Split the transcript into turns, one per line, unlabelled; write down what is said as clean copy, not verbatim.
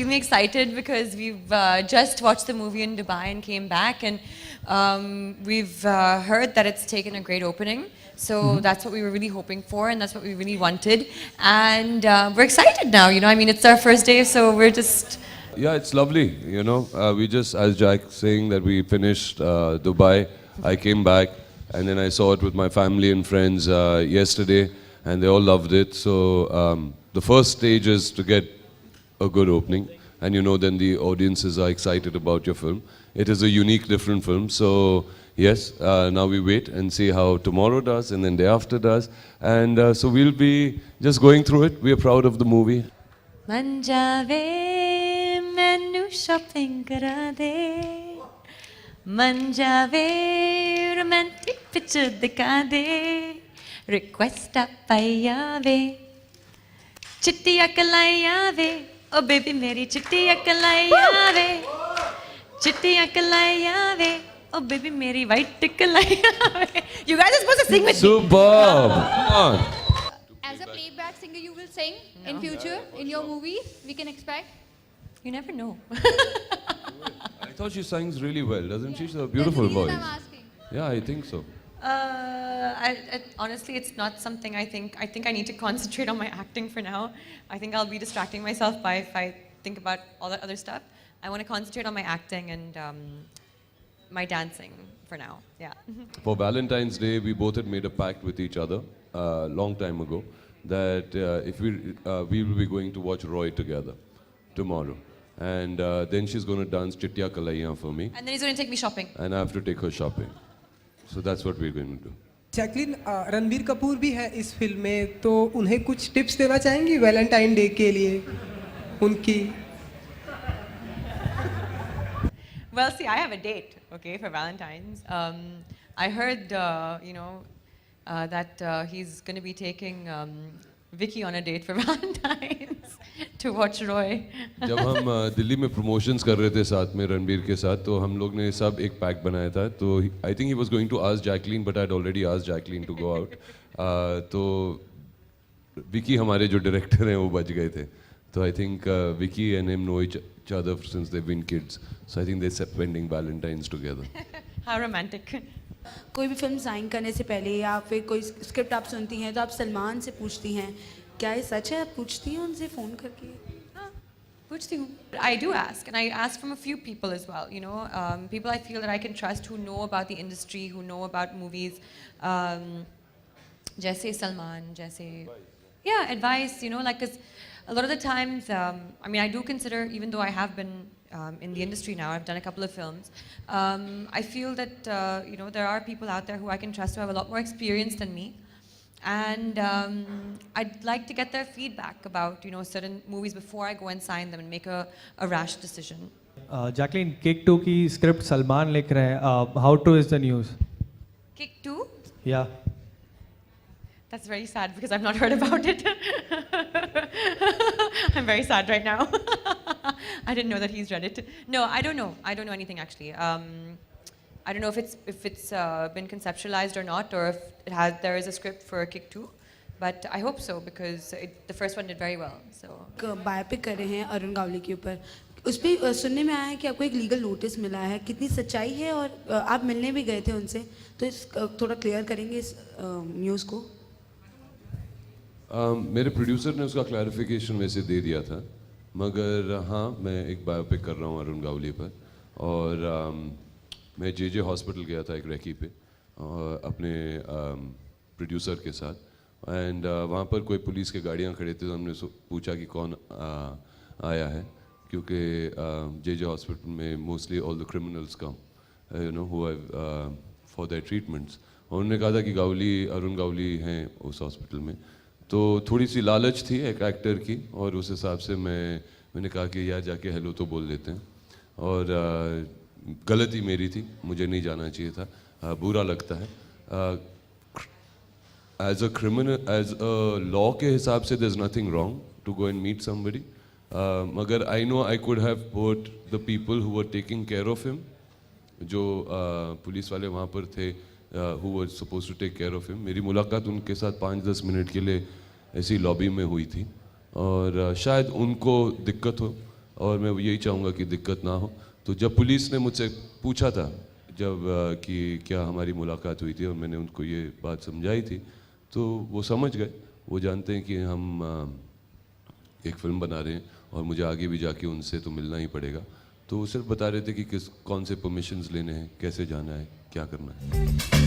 extremely excited because we've just watched the movie in Dubai and came back, and we've heard that it's taken a great opening. So that's what we were really hoping for, and that's what we really wanted. And we're excited now, you know. I mean, it's our first day, so we're just...
Yeah, it's lovely, you know. We just, as Jack saying that we finished Dubai, I came back and then I saw it with my family and friends yesterday, and they all loved it. So the first stage is to get a good opening, and you know, then the audiences are excited about your film. It is a unique, different film. So yes, now we wait and see how tomorrow does and then day after does. And so we'll be just going through it. We are proud of the movie.
Manjave menu shopping kara de, Manjave romantic picture dikha de, request up payave, chittiya kalayave, oh baby meri chittiya kalayave, chittiya kalayave, oh baby meri white kalayave. You guys are supposed to sing with me.
Superb! Come on.
As a playback singer, you will sing in future in your movie. We can expect.
You never know.
I thought she sings really well, doesn't she? She's a beautiful
That's the
voice.
reason I'm asking.
Yeah, I think so.
Honestly, it's not something I think I need to concentrate on my acting for now. I think I'll be distracting myself if I think about all that other stuff. I want to concentrate on my acting and my dancing for now. Yeah.
For Valentine's Day, we both had made a pact with each other a long time ago that if we will be going to watch Roy together tomorrow. And then she's going to dance Chittiya Kalaiyan for me.
And then he's going to take me shopping.
And I have to take her shopping. So that's what we're going to do.
Jacqueline Ranbir Kapoor भी है इस film में, तो उन्हें कुछ tips देना चाहेंगी Valentine day के लिए उनकी?
Well, see, I have a date, okay, for Valentine's. I heard, you know, that he's going to be taking Vicky on a date for Valentine's to watch Roy.
जब हम दिल्ली में promotions कर रहे थे साथ में रणबीर के साथ, तो हम लोग ने सब एक पैक बनाया था. तो I think he was going to ask Jacqueline, but I'd already asked Jacqueline to go out. तो Vicky हमारे जो director हैं वो बच गए थे. So I think Vicky and him know each other since they've been kids. So I think they're spending Valentine's together.
How romantic.
कोई भी फिल्म साइन करने से पहले या फिर कोई स्क्रिप्ट आप सुनती हैं तो आप सलमान से पूछती हैं, क्या ये सच है? आप पूछती हैं उनसे फ़ोन करके?
पूछती हूँ. I do ask, and I ask from a few people as well. You know, people I feel that I can trust who know about the industry, who know about movies. जैसे सलमान, जैसे advice. You know, like 'cause a lot of the times, I mean, I do consider, even though I have been in the industry now, I've done a couple of films. I feel that you know, there are people out there who I can trust who have a lot more experience than me, and I'd like to get their feedback about, you know, certain movies before I go and sign them and make a rash decision.
Jacqueline, Kick 2 की script Salman लिख रहे हैं. How true is the news?
Kick 2?
Yeah.
That's very sad because I've not heard about it. I'm very sad right now. I didn't know that he's read it. No, I don't know. I don't know anything actually. I don't know if it's been conceptualized or not, or if there is a script for Kick 2. But I hope so because the first one did very well. So.
Biopic कर रहे हैं अरुण गावली के ऊपर. उस पर सुनने में आया है कि आपको एक लीगल नोटिस मिला है. कितनी सच्चाई है और आप मिलने भी गए थे उनसे, तो थोड़ा क्लियर करेंगे इस न्यूज़ को?
मेरे प्रोड्यूसर ने उसका क्लैरिफिकेशन वैसे दे दिया था, मगर हाँ, मैं एक बायोपिक कर रहा हूँ अरुण गावली पर. और मैं जे हॉस्पिटल गया था एक रेकी पे अपने प्रोड्यूसर के साथ, एंड वहाँ पर कोई पुलिस के गाड़ियाँ खड़े थे, तो हमने पूछा कि कौन आया है, क्योंकि जे हॉस्पिटल में mostly all the criminals come, you know, who have for their treatments. उन्होंने कहा था कि अरुण गावली हैं उस हॉस्पिटल में. तो थोड़ी सी लालच थी एक एक्टर की, और उस हिसाब से मैंने कहा कि यार जाके हेलो तो बोल देते हैं. और गलती मेरी थी, मुझे नहीं जाना चाहिए था. बुरा लगता है. As a criminal, as a law के हिसाब से there is nothing wrong to go and meet somebody, मगर I know I could have put the people who were taking care of him, जो पुलिस वाले वहाँ पर थे, who were supposed to take care of him. मेरी मुलाकात उनके साथ 5-10 मिनट के लिए ऐसी लॉबी में हुई थी, और शायद उनको दिक्कत हो और मैं यही चाहूँगा कि दिक्कत ना हो। तो जब पुलिस ने मुझसे पूछा था जब कि क्या हमारी मुलाकात हुई थी और मैंने उनको ये बात समझाई थी, तो वो समझ गए। वो जानते हैं कि हम एक फ़िल्म बना रहे हैं और मुझे आगे भी जाके उनसे तो मिलना ही पड़ेगा। तो वो सिर्फ बता रहे थे कि कौन से परमिशंस लेने हैं, कैसे जाना है, क्या करना है।